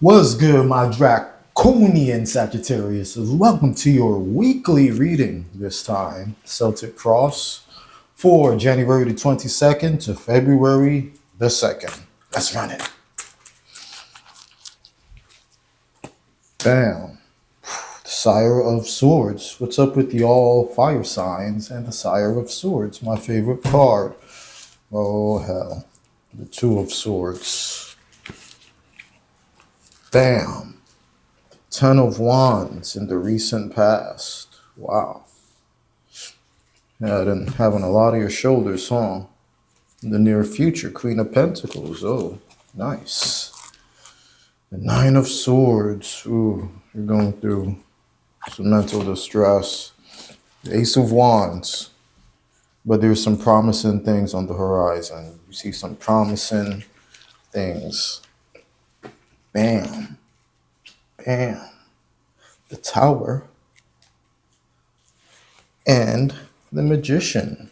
What's good, my Draconian Sagittarius? Welcome to your weekly reading this time, Celtic Cross, for January the 22nd to February the 2nd. Let's run it. Bam. The Sire of Swords. What's up with y'all fire signs and the Sire of Swords? My favorite card. Oh, hell. The Two of Swords. Bam. Ten of Wands in the recent past. Wow. Yeah, then having a lot of your shoulders, huh? In the near future, Queen of Pentacles. Oh, nice. The Nine of Swords. Ooh, you're going through some mental distress. The Ace of Wands. But there's some promising things on the horizon. You see some promising things. Bam. Bam. The Tower. And the Magician.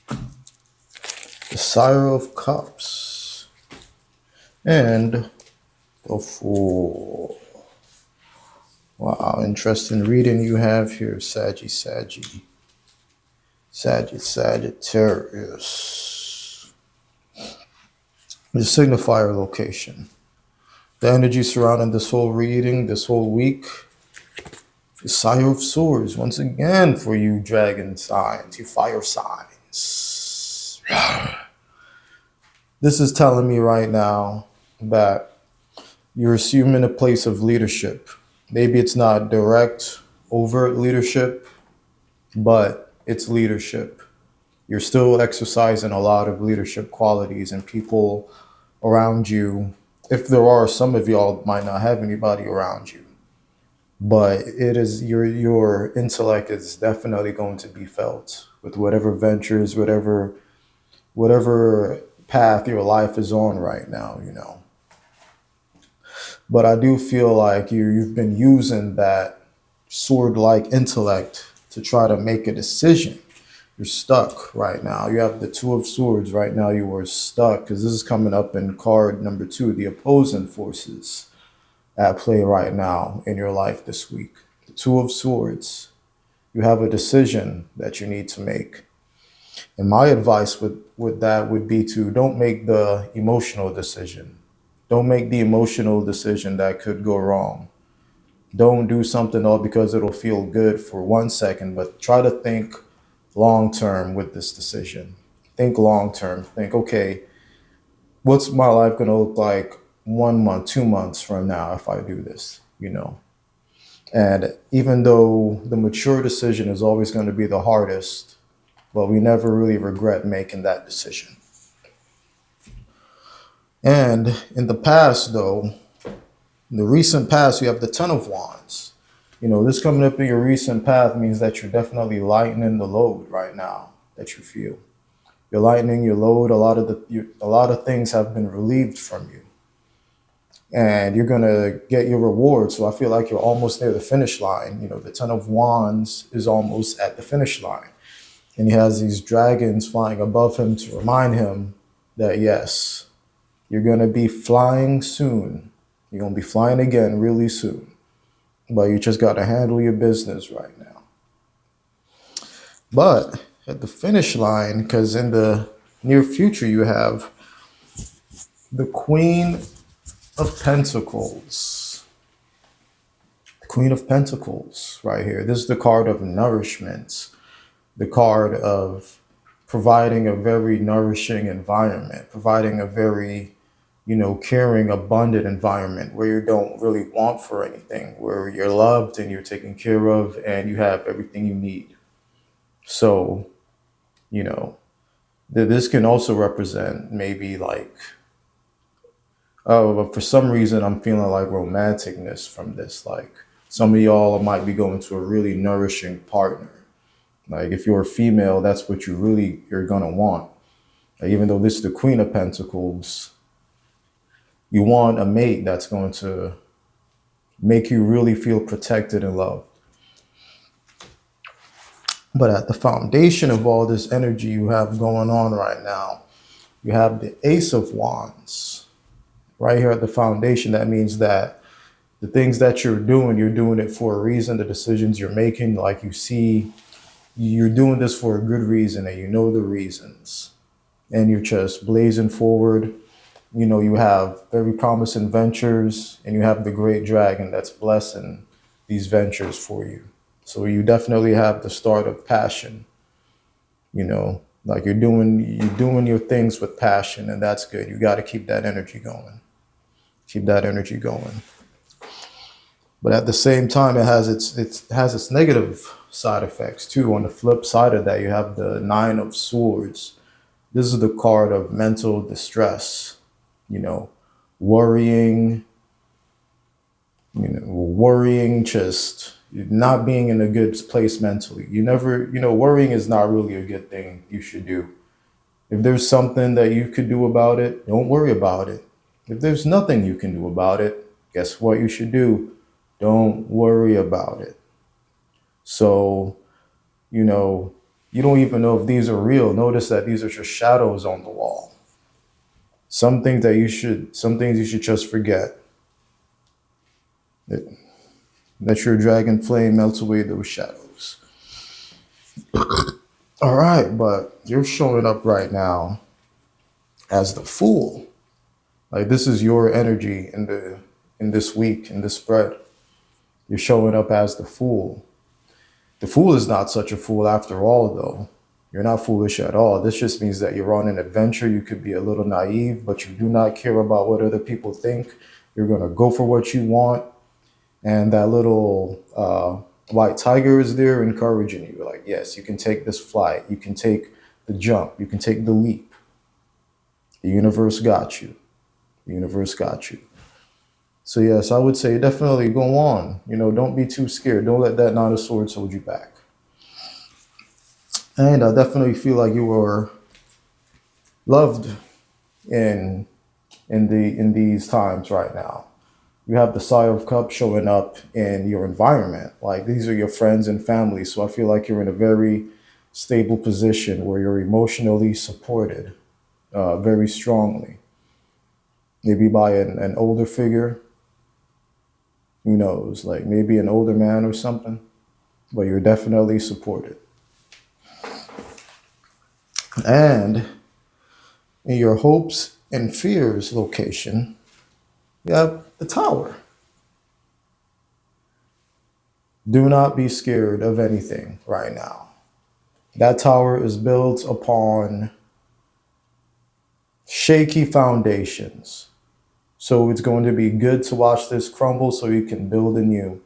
The Sire of Cups. And the Fool. Wow, interesting reading you have here, Sagittarius. The signifier location. The energy surrounding this whole reading, this whole week, the Sire of Swords, once again for you dragon signs, you fire signs. This is telling me right now that you're assuming a place of leadership. Maybe it's not direct, overt leadership, but it's leadership. You're still exercising a lot of leadership qualities, and people around you, if there are, some of y'all might not have anybody around you, but it is your intellect is definitely going to be felt with whatever ventures, whatever path your life is on right now, you know. But I do feel like you've been using that sword-like intellect to try to make a decision. You're stuck right now. You have the Two of Swords right now. You are stuck because this is coming up in card number 2, the opposing forces at play right now in your life this week. The Two of Swords. You have a decision that you need to make. And my advice with that would be to don't make the emotional decision. Don't make the emotional decision that could go wrong. Don't do something all because it'll feel good for 1 second, but try to think long term with this decision. Think long term. Think, okay, what's my life going to look like 1 month, 2 months from now if I do this, you know? And even though the mature decision is always going to be the hardest, but we never really regret making that decision. And in the past, though, in the recent past, you have the Ten of Wands. You know, this coming up in your recent path means that you're definitely lightening the load right now that you feel. You're lightening your load. A lot of things have been relieved from you, and you're gonna get your reward. So I feel like you're almost near the finish line. You know, the Ten of Wands is almost at the finish line, and he has these dragons flying above him to remind him that yes, you're gonna be flying soon. You're gonna be flying again really soon. But you just got to handle your business right now. But at the finish line, because in the near future, you have the Queen of Pentacles. The Queen of Pentacles right here. This is the card of nourishment, the card of providing a very nourishing environment, providing a very caring, abundant environment where you don't really want for anything, where you're loved and you're taken care of and you have everything you need. So, this can also represent maybe like, but for some reason, I'm feeling like romanticness from this. Like some of y'all might be going to a really nourishing partner. Like if you're a female, that's what you're going to want. Like, even though this is the Queen of Pentacles, you want a mate that's going to make you really feel protected and loved. But at the foundation of all this energy you have going on right now, you have the Ace of Wands. right here at the foundation. That means that the things that you're doing it for a reason. The decisions you're making, like you see, you're doing this for a good reason and you know the reasons. And you're just blazing forward. You know, you have very promising ventures and you have the great dragon that's blessing these ventures for you. So you definitely have the start of passion, you know, like you're doing your things with passion, and that's good. You got to keep that energy going. Keep that energy going. But at the same time, it has its negative side effects too. On the flip side of that, you have the Nine of Swords. This is the card of mental distress, you know, worrying, worrying, just not being in a good place mentally. You never, worrying is not really a good thing you should do. If there's something that you could do about it, don't worry about it. If there's nothing you can do about it, guess what you should do? Don't worry about it. So, you don't even know if these are real. Notice that these are just shadows on the wall. Some things you should just forget. Let your dragon flame melt away those shadows. All right, but you're showing up right now as the Fool. Like, this is your energy in this week, in this spread. You're showing up as the Fool. The Fool is not such a fool after all, though. You're not foolish at all. This just means that you're on an adventure. You could be a little naive, but you do not care about what other people think. You're going to go for what you want. And that little white tiger is there encouraging you. Like, yes, you can take this flight. You can take the jump. You can take the leap. The universe got you. The universe got you. So yes, I would say definitely go on. Don't be too scared. Don't let that Nine of Swords hold you back. And I definitely feel like you were loved in these times right now. You have the Sire of Cups showing up in your environment. Like, these are your friends and family. So I feel like you're in a very stable position where you're emotionally supported very strongly. Maybe by an older figure. Who knows? Like, maybe an older man or something. But you're definitely supported. And in your hopes and fears location, you have the Tower. Do not be scared of anything right now. That tower is built upon shaky foundations. So it's going to be good to watch this crumble so you can build anew.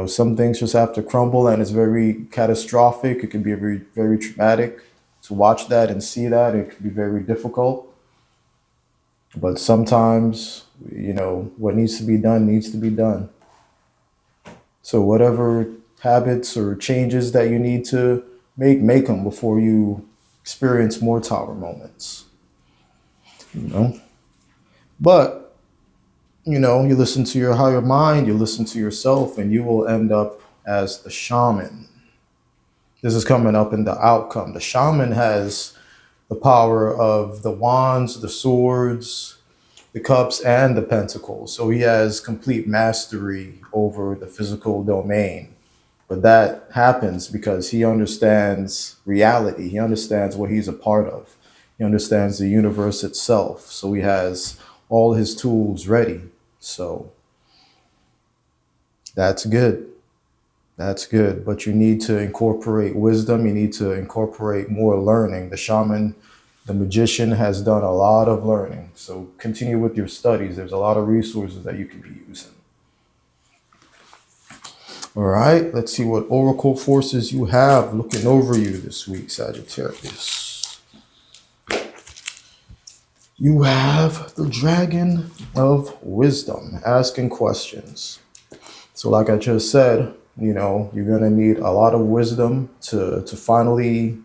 Some things just have to crumble, and it's very catastrophic. It can be very, very traumatic to watch that and see that. It can be very difficult. But sometimes, what needs to be done needs to be done. So whatever habits or changes that you need to make them before you experience more tower moments. But, you listen to your higher mind, you listen to yourself, and you will end up as the shaman. This is coming up in the outcome. The shaman has the power of the wands, the swords, the cups, and the pentacles. So he has complete mastery over the physical domain. But that happens because he understands reality. He understands what he's a part of. He understands the universe itself. So he has all his tools ready. So that's good. That's good. But you need to incorporate wisdom. You need to incorporate more learning. The shaman, the magician, has done a lot of learning. So continue with your studies. There's a lot of resources that you can be using. All right, let's see what oracle forces you have looking over you this week, Sagittarius. You have the Dragon of Wisdom, asking questions. So like I just said, you're going to need a lot of wisdom to finally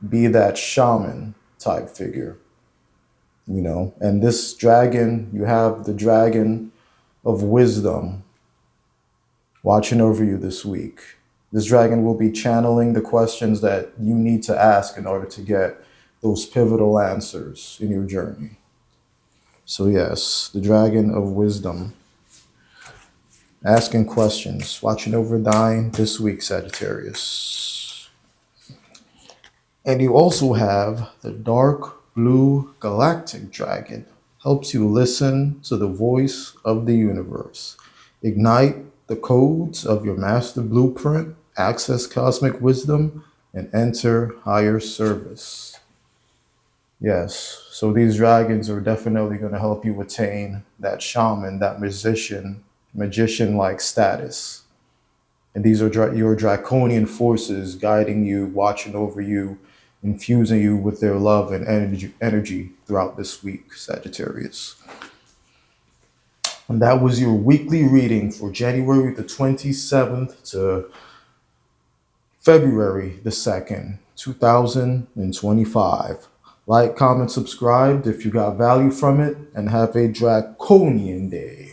be that shaman type figure. And this dragon, you have the Dragon of Wisdom watching over you this week. This dragon will be channeling the questions that you need to ask in order to get those pivotal answers in your journey. So yes, the dragon of wisdom. Asking questions, watching over thine this week, Sagittarius. And you also have the dark blue galactic dragon. Helps you listen to the voice of the universe. Ignite the codes of your master blueprint, access cosmic wisdom, and enter higher service. Yes, so these dragons are definitely going to help you attain that shaman, that magician-like status. And these are your draconian forces guiding you, watching over you, infusing you with their love and energy throughout this week, Sagittarius. And that was your weekly reading for January the 27th to February the 2nd, 2025. Like, comment, subscribe if you got value from it, and have a draconian day.